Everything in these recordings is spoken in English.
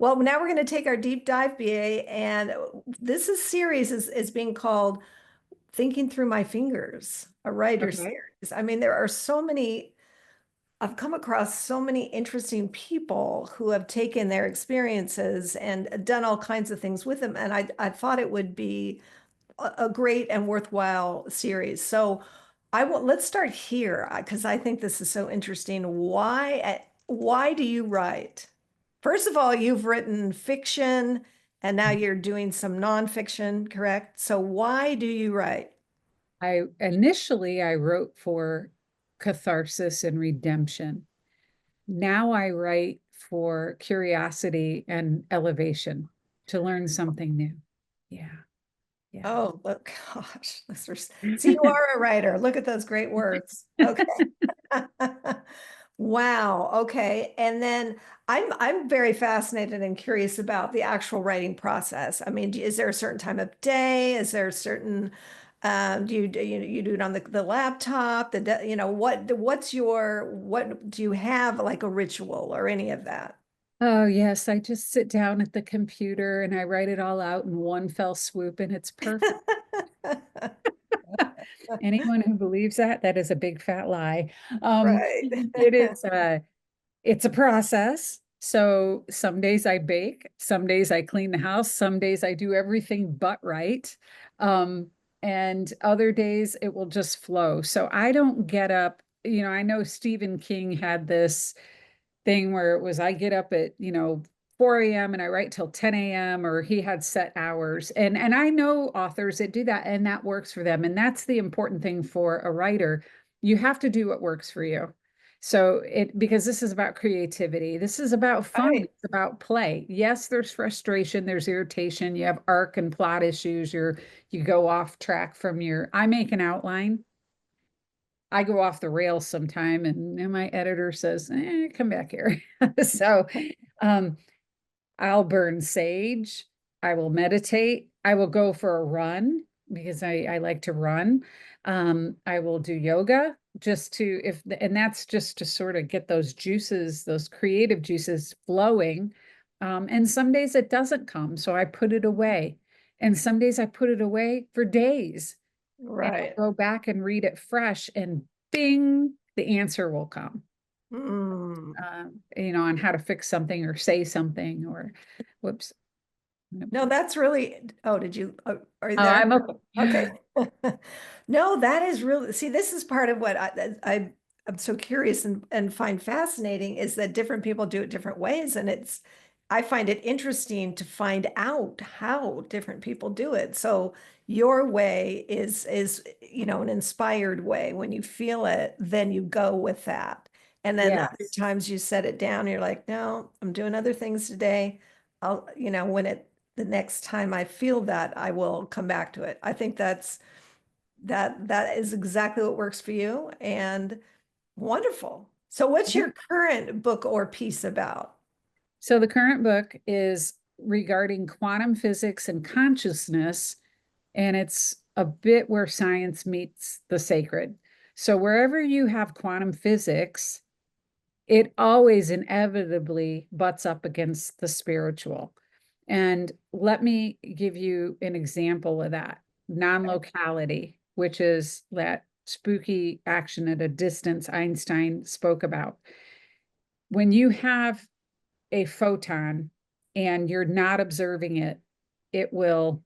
Well, now we're going to take our deep dive, BA, and this is series is being called Thinking Through My Fingers, a writer Okay. series. I mean, there are so many, I've come across so many interesting people who have taken their experiences and done all kinds of things with them. And I thought it would be a great and worthwhile series. So let's start here because I think this is so interesting. Why do you write? First of all, you've written fiction and now you're doing some nonfiction, correct? So why do you write? I wrote for catharsis and redemption. Now I write for curiosity and elevation to learn something new. Yeah. Yeah. Oh, look, gosh, see, you are a writer. Look at those great words. Okay. Wow. Okay. And then I'm very fascinated and curious about the actual writing process. I mean, is there a certain time of day? Is there a certain you do it on the laptop? What do you have like a ritual or any of that? Oh, yes. I just sit down at the computer and I write it all out in one fell swoop, and it's perfect. Anyone who believes that, that is a big fat lie. Right. It's a process. So some days I bake, some days I clean the house, some days I do everything but right. Um, and other days it will just flow. So I don't get up, I know Stephen King had this thing where it was I get up at, 4 a.m. and I write till 10 a.m., or he had set hours. And I know authors that do that and that works for them. And that's the important thing for a writer. You have to do what works for you. So because this is about creativity, this is about fun, Right. it's about play. Yes, there's frustration, there's irritation, you have arc and plot issues, you go off track from I make an outline. I go off the rails sometime, and my editor says, come back here. So um, I'll burn sage. I will meditate. I will go for a run because I like to run. I will do yoga just to, and that's just to sort of get those juices, those creative juices flowing. And some days it doesn't come. So I put it away. And some days I put it away for days, and Right. I'll go back and read it fresh, and bing, the answer will come. Mm. On how to fix something or say something or whoops. No, that's really, oh, are you Oh, there? I'm okay. Okay. No, that is really, see, this is part of what I'm so curious and find fascinating is that different people do it different ways. And I find it interesting to find out how different people do it. So your way is an inspired way. When you feel it, then you go with that. And then other Yes. times you set it down, you're like, no, I'm doing other things today. The next time I feel that, I will come back to it. I think that is exactly what works for you and wonderful. So what's Yeah. your current book or piece about? So the current book is regarding quantum physics and consciousness, and it's a bit where science meets the sacred. So wherever you have quantum physics, it always inevitably butts up against the spiritual. And let me give you an example of that. Non-locality, which is that spooky action at a distance Einstein spoke about. When you have a photon and you're not observing it, it will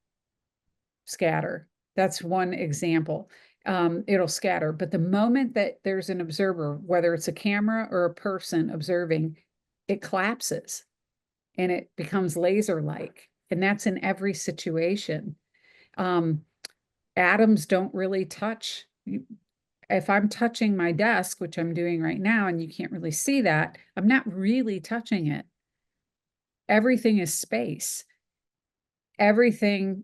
scatter. That's one example. It'll scatter. But the moment that there's an observer, whether it's a camera or a person observing, it collapses and it becomes laser like. And that's in every situation. Um, Atoms don't really touch. If I'm touching my desk, which I'm doing right now, and you can't really see that, I'm not really touching it. Everything is space. Everything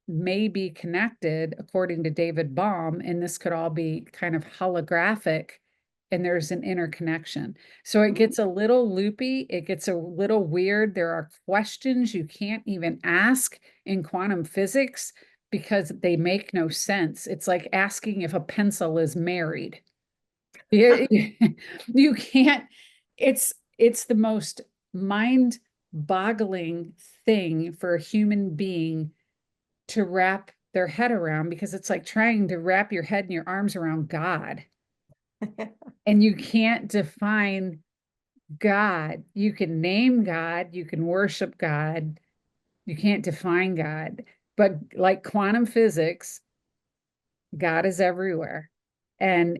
may be connected, according to David Baum, and this could all be kind of holographic, and there's an interconnection. So it gets a little loopy, it gets a little weird. There are questions you can't even ask in quantum physics because they make no sense. It's like asking if a pencil is married. You can't, it's the most mind boggling thing for a human being to wrap their head around, because it's like trying to wrap your head and your arms around God. And you can't define God. You can name God, you can worship God, you can't define God. But like quantum physics, God is everywhere. And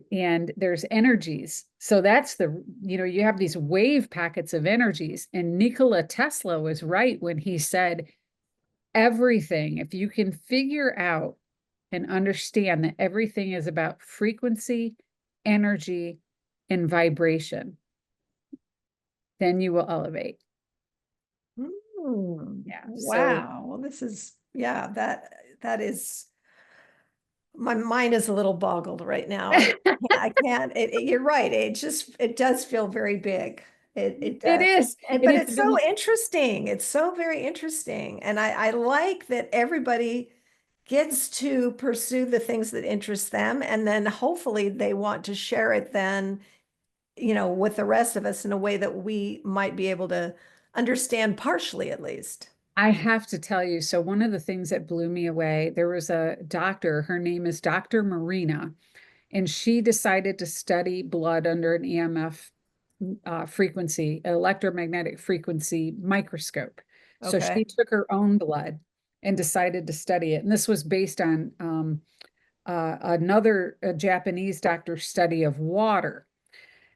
there's energies. So that's the, you have these wave packets of energies. And Nikola Tesla was right when he said everything, if you can figure out and understand that everything is about frequency, energy, and vibration, then you will elevate. Yeah. So Wow. Well, this is, yeah, that is, my mind is a little boggled right now. I can't, you're right. It does feel very big. It it does. is. And But it's it's so been, interesting. It's so very interesting. And I like that everybody gets to pursue the things that interest them. And then hopefully they want to share it then, with the rest of us in a way that we might be able to understand partially at least. I have to tell you, so one of the things that blew me away, there was a doctor, her name is Dr. Marina, and she decided to study blood under an EMF frequency, electromagnetic frequency microscope. So she Okay. took her own blood and decided to study it. And this was based on another Japanese doctor's study of water.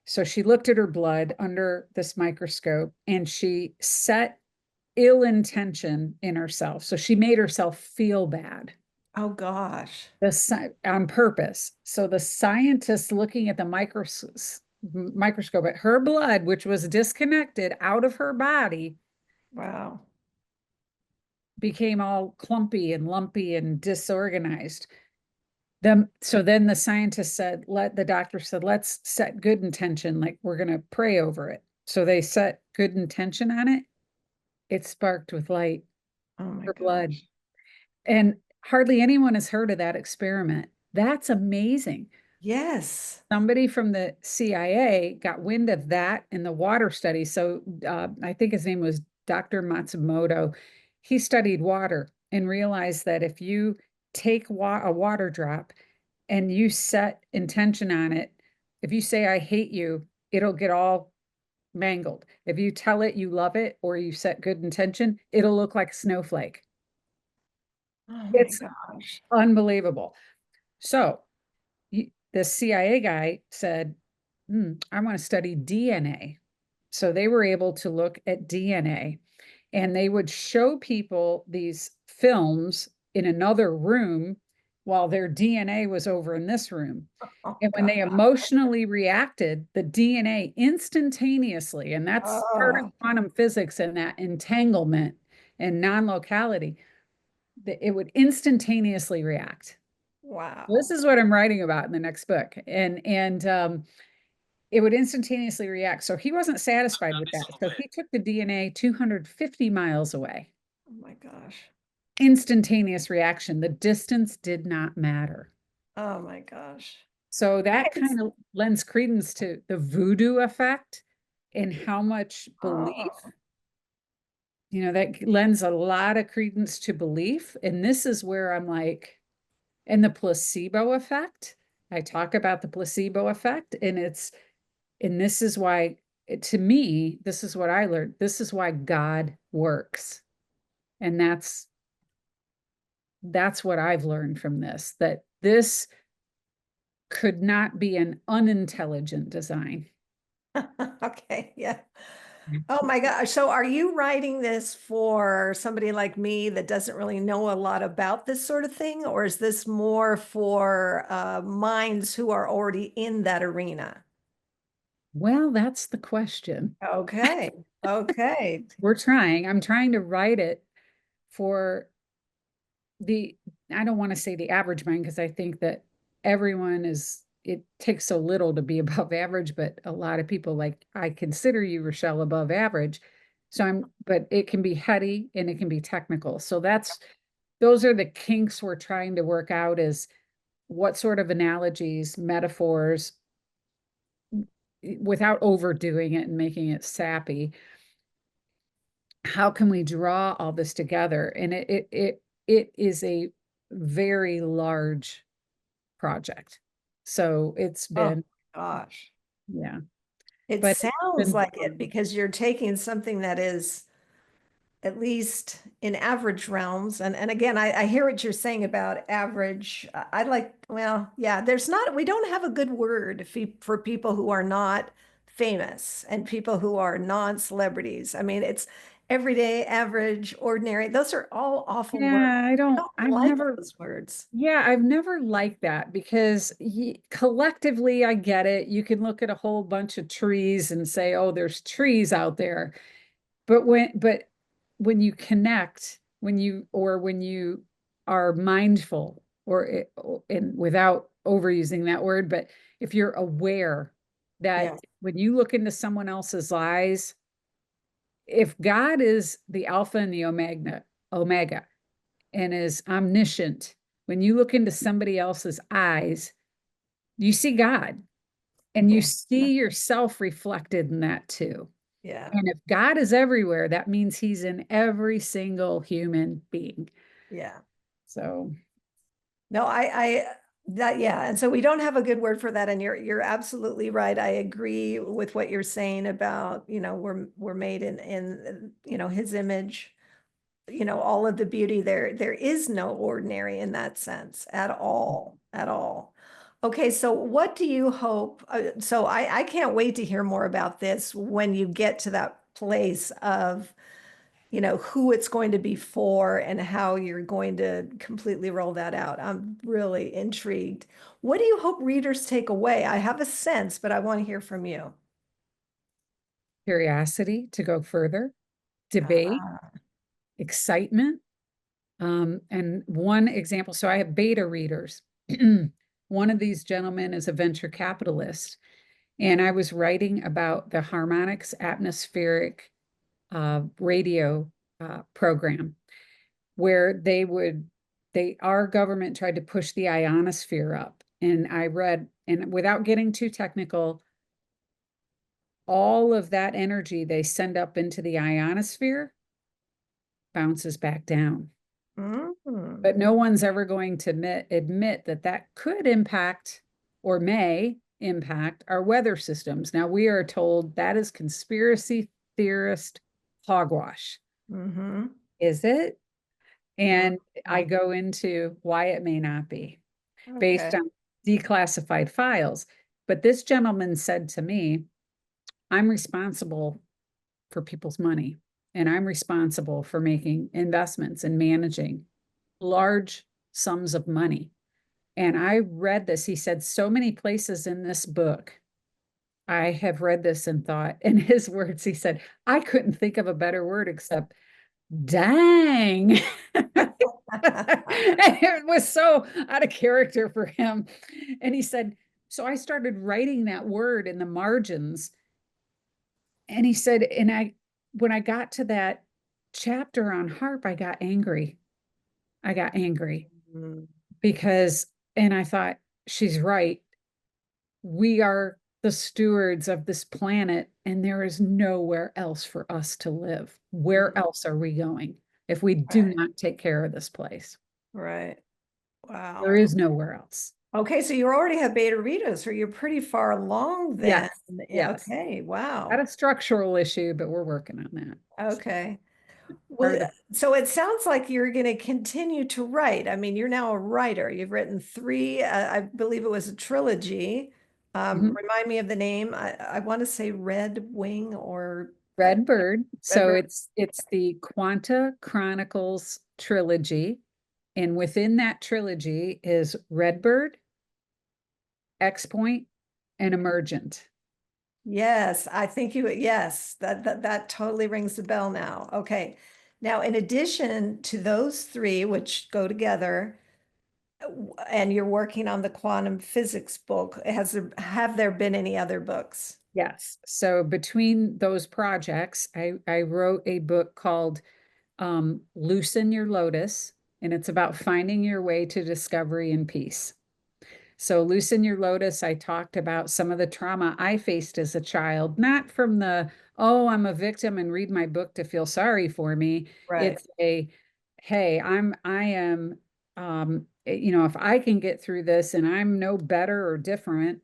So she looked at her blood under this microscope and she set ill intention in herself. So she made herself feel bad Oh gosh. on purpose. So the scientists looking at the microscope at her blood, which was disconnected out of her body, Wow. became all clumpy and lumpy and disorganized. So then the scientist said, the doctor said, let's set good intention, like we're going to pray over it. So they set good intention on it. It sparked with light, Oh my her blood. gosh. And hardly anyone has heard of that experiment. That's amazing. Yes. Somebody from the CIA got wind of that in the water study. So I think his name was Dr. Matsumoto. He studied water and realized that if you take a water drop and you set intention on it, if you say, I hate you, it'll get all mangled. If you tell it you love it or you set good intention, it'll look like a snowflake. Oh my It's gosh. unbelievable. So the CIA guy said, I want to study DNA. So they were able to look at DNA and they would show people these films in another room while their DNA was over in this room. Oh And when God. they emotionally reacted, the DNA instantaneously, and that's part of Oh, quantum physics and that entanglement and non locality, it would instantaneously react. This wow. is what I'm writing about in the next book. And it would instantaneously react. So he wasn't satisfied with that. So he took the DNA 250 miles away. Oh my gosh. Instantaneous reaction. The distance did not matter. Oh my gosh. So that It's, kind of lends credence to the voodoo effect and how much belief, oh, that lends a lot of credence to belief. And this is where I'm like, and the placebo effect. I talk about the placebo effect, and this is why, to me, this is what I learned. This is why God works. And that's what I've learned from this, that this could not be an unintelligent design. okay. Yeah. Oh my gosh. So are you writing this for somebody like me that doesn't really know a lot about this sort of thing? Or is this more for minds who are already in that arena? Well, that's the question. Okay. Okay. I'm trying to write it for the, I don't want to say the average mind, because I think that it takes so little to be above average, but a lot of people, like, I consider you, Rechelle, above average. But it can be heady and it can be technical. So those are the kinks we're trying to work out, is what sort of analogies, metaphors, without overdoing it and making it sappy, how can we draw all this together? And it is a very large project. So it's Oh, been, gosh. yeah, It but it's sounds been like it fun. because you're taking something that is at least in average realms. And again, I hear what you're saying about average. I'd like, well, yeah, we don't have a good word for people who are not famous and people who are non-celebrities. I mean, it's everyday, average, ordinary. Those are all awful words. Yeah, I don't I've like never, those words. yeah, I've never liked that because collectively I get it. You can look at a whole bunch of trees and say, oh, there's trees out there. But when you connect, when you are mindful and without overusing that word, but if you're aware that Yeah. when you look into someone else's eyes, if God is the Alpha and the Omega and is omniscient, when you look into somebody else's eyes, you see God and you Yeah. see yourself reflected in that too. Yeah. And if God is everywhere, that means he's in every single human being. Yeah. So, No, that, yeah. And so we don't have a good word for that. And you're absolutely right. I agree with what you're saying about, we're made in, his image, all of the beauty there. There is no ordinary in that sense at all, at all. Okay, so what do you hope? So I can't wait to hear more about this when you get to that place of who it's going to be for and how you're going to completely roll that out. I'm really intrigued. What do you hope readers take away? I have a sense, but I want to hear from you. curiosity to go further, debate, Ah, excitement. And one example, so I have beta readers. One of these gentlemen is a venture capitalist, and I was writing about the harmonics atmospheric radio program where our government tried to push the ionosphere up. And I read, and without getting too technical, all of that energy they send up into the ionosphere bounces back down. mm, But no one's ever going to admit that that could impact or may impact our weather systems. Now, we are told that is conspiracy theorist hogwash. mm-hmm. Is it? And I Mm-hmm. go into why it may not be Okay. based on declassified files. But this gentleman said to me, I'm responsible for people's money and I'm responsible for making investments and managing large sums of money. And I read this. He said, so many places in this book, I have read this and thought, in his words, he said, I couldn't think of a better word except dang. It was so out of character for him. And he said, so I started writing that word in the margins. And he said, when I got to that chapter on harp, I got angry. I got angry Mm, because, and I thought, she's right. We are the stewards of this planet, and there is nowhere else for us to live. Where mm, else are we going if we do right. not take care of this place? Right. There Wow. is nowhere else. Okay, so you already have beta readers, so you're pretty far along then. Yes, Yeah, yes. okay, Got wow. a structural issue, but we're working on that. Okay. Well, Hard to, so it sounds like you're going to continue to write. I mean, you're now a writer. You've written three, I believe it was a trilogy. Mhm. Remind me of the name. I want to say Red Wing or I, Red Bird. Red So Bird. it's the Quanta Chronicles trilogy. And within that trilogy is Redbird, X Point, and Emergent. Yes, I think yes, that totally rings the bell now. Okay. Now, in addition to those three, which go together, and you're working on the quantum physics book, have there been any other books? Yes. So between those projects, I wrote a book called Loosen Your Lotus, and it's about finding your way to discovery and peace. So Loosen Your Lotus, I talked about some of the trauma I faced as a child, not from the, oh, I'm a victim and read my book to feel sorry for me. Right. It's a, hey, I am, if I can get through this and I'm no better or different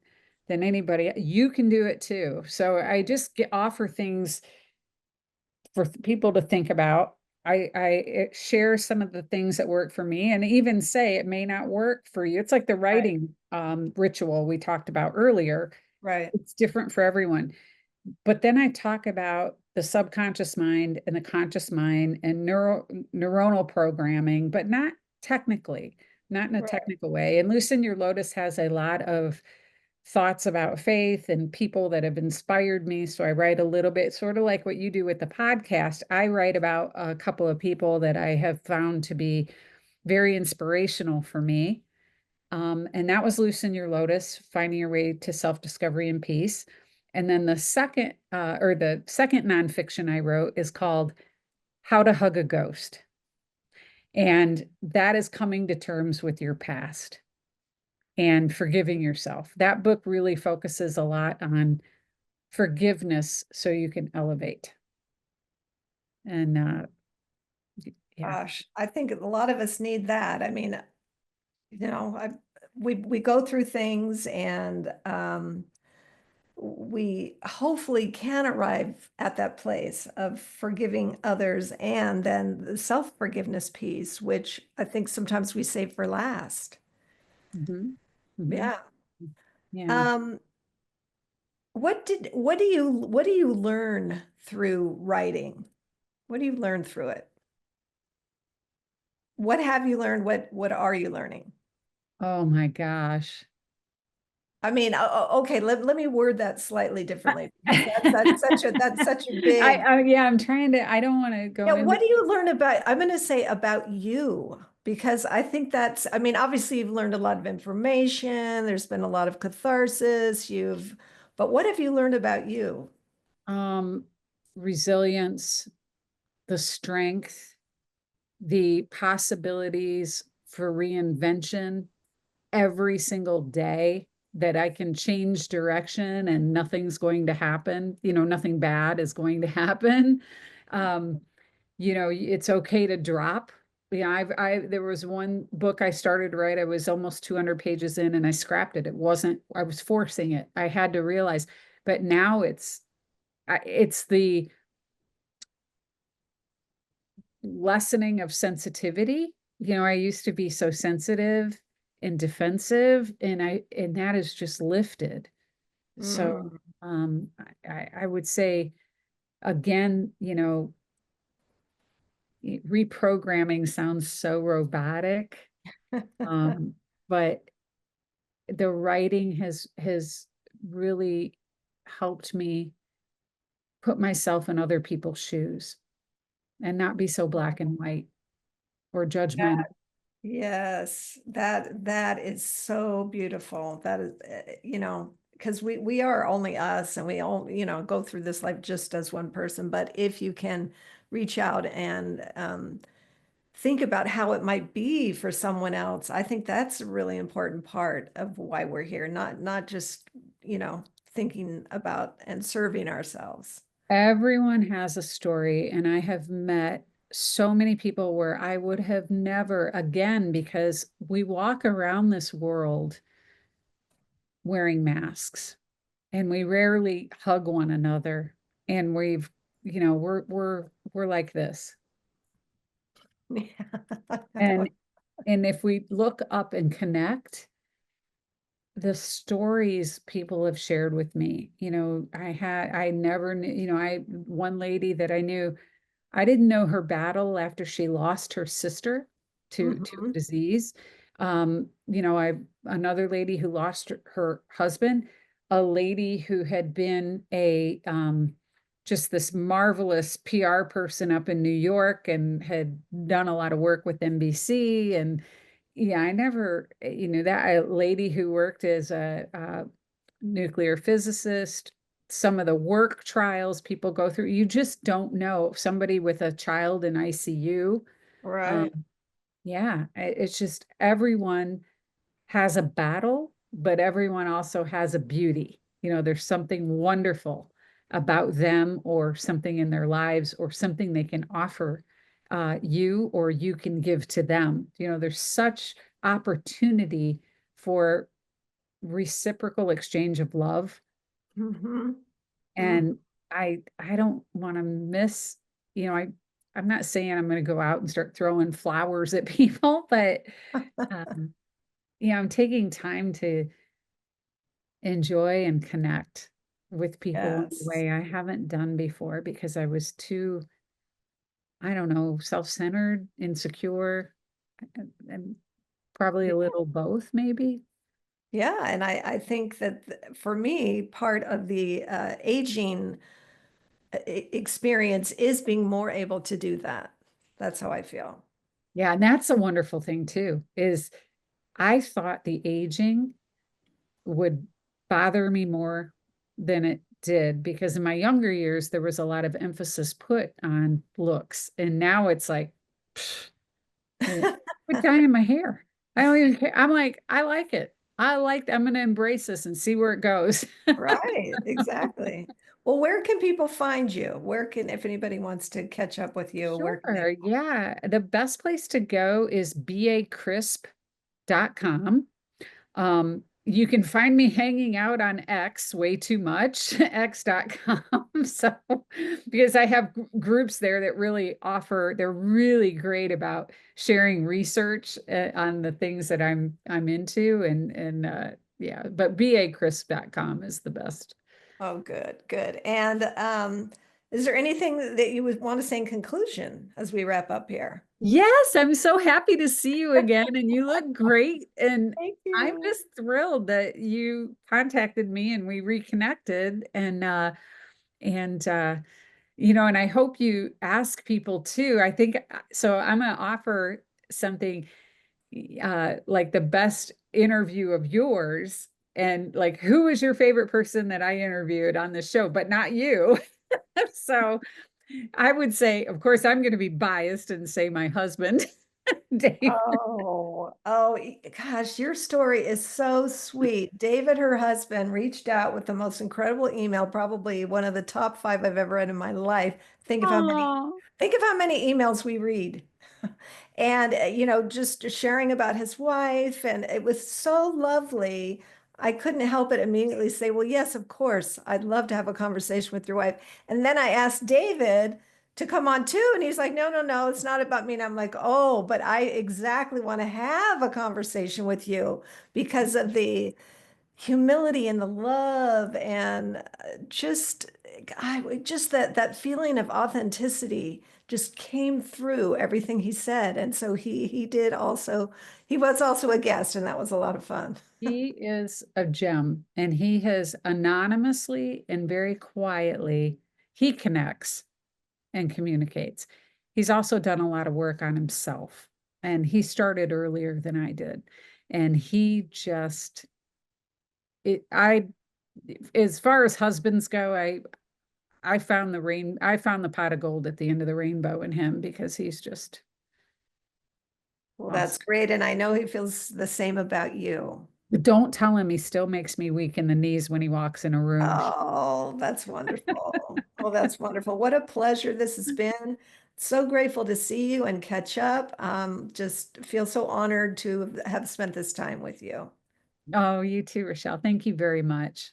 than anybody, you can do it too. So I just offer things for people to think about. I share some of the things that work for me and even say it may not work for you. It's like the Right. writing ritual we talked about earlier. Right. It's different for everyone. But then I talk about the subconscious mind and the conscious mind and neuronal programming, but not technically, not in a Right. technical way. And Loosen Your Lotus has a lot of thoughts about faith and people that have inspired me. So I write a little bit, sort of like what you do with the podcast. I write about a couple of people that I have found to be very inspirational for me. And that was Loosen Your Lotus, finding your way to self-discovery and peace. And then the second nonfiction I wrote is called How to Hug a Ghost. And that is coming to terms with your past and forgiving yourself. That book really focuses a lot on forgiveness so you can elevate. And yeah. Gosh, I think a lot of us need that. I mean, we go through things and we hopefully can arrive at that place of forgiving others and then the self-forgiveness piece, which I think sometimes we save for last. Mhm. Mhm. Yeah. Yeah. Um, what do you learn through writing? What do you learn through it? What have you learned? What are you learning? Oh my gosh. I mean, okay, let me word that slightly differently because that's such a big. Yeah, I'm trying to, I don't want to go Yeah, into, what do you learn about, I'm going to say about you, because I think I mean, obviously you've learned a lot of information, there's been a lot of catharsis, but what have you learned about you? um, resilience, the strength, the possibilities for reinvention every single day, that I can change direction and nothing's going to happen, nothing bad is going to happen. Um, it's okay to drop. Yeah, there was one book I started to write. I was almost 200 pages in and I scrapped it. I was forcing it. I had to realize, but now it's the lessening of sensitivity. I used to be so sensitive and defensive, and that is just lifted. So Mm. I would say again, reprogramming sounds so robotic. Um, but the writing has really helped me put myself in other people's shoes and not be so black and white or judgmental. Yes, that is so beautiful. That is, because we are only us and we all, go through this life just as one person. But if you can reach out and think about how it might be for someone else, I think that's a really important part of why we're here, not just, thinking about and serving ourselves. Everyone has a story, and I have met so many people where I would have never again, because we walk around this world wearing masks and we rarely hug one another. And we're like this. Yeah. And if we look up and connect, the stories people have shared with me, I never knew, one lady that I knew, I didn't know her battle after she lost her sister to Mhm. disease. I another lady who lost her husband, a lady who had been a just this marvelous PR person up in New York and had done a lot of work with NBC. And yeah, I never, that a lady who worked as a nuclear physicist, some of the work trials people go through, you just don't know. Somebody with a child in ICU. Right. Um, yeah, it's just everyone has a battle but everyone also has a beauty. There's something wonderful about them or something in their lives or something they can offer you or you can give to them. There's such opportunity for reciprocal exchange of love. Mm-hmm. Mm. And I don't want to miss, you know, I I'm not saying I'm going to go out and start throwing flowers at people, but um, I'm taking time to enjoy and connect with people in a Yes. way I haven't done before because I was too, I don't know, self-centered, insecure, and probably a little both, maybe. Yeah, and I think that for me, part of the aging experience is being more able to do that. That's how I feel. Yeah, and that's a wonderful thing too, is I thought the aging would bother me more than it did because in my younger years there was a lot of emphasis put on looks, and now it's like, pfft, quit dyeing my hair. I don't even care. I'm like, I like it. I'm going to embrace this and see where it goes. Right, exactly. Well, where can people find you? Where can, if anybody wants to catch up with you, where can they? Sure. Yeah. The best place to go is bacrisp.com. You can find me hanging out on X way too much, x.com. So, because I have groups there that really offer, they're really great about sharing research on the things that I'm into and yeah, but bacrisp.com is the best. Oh, good, good. And is there anything that you would want to say in conclusion as we wrap up here? Yes, I'm so happy to see you again, and you look great. And Thank I'm you. just thrilled that you contacted me and we reconnected. And I hope you ask people too. I think so. I'm going to offer something like the best interview of yours. And like, who was your favorite person that I interviewed on the show, but not you? So I would say, of course, I'm going to be biased and say my husband, Dave. Gosh, your story is so sweet. David, her husband, reached out with the most incredible email, probably one of the top five I've ever read in my life. Oh, Think of how many emails we read. And, just sharing about his wife, and it was so lovely. I couldn't help but immediately say, well, yes, of course, I'd love to have a conversation with your wife. And then I asked David to come on too. And he's like, no, no, no, it's not about me. And I'm like, oh, but I exactly want to have a conversation with you because of the humility and the love and just that feeling of authenticity just came through everything he said. And so he was also a guest, and that was a lot of fun. he is a gem, and he has anonymously and very quietly, he connects and communicates. He's also done a lot of work on himself, and he started earlier than I did. And he just, as far as husbands go, I found the pot of gold at the end of the rainbow in him because he's just Well, that's awesome. great. And I know he feels the same about you. But don't tell him he still makes me weak in the knees when he walks in a room. Oh, that's wonderful. Oh, that's wonderful. What a pleasure this has been. So grateful to see you and catch up. Just feel so honored to have spent this time with you. Oh, you too, Rechelle. Thank you very much.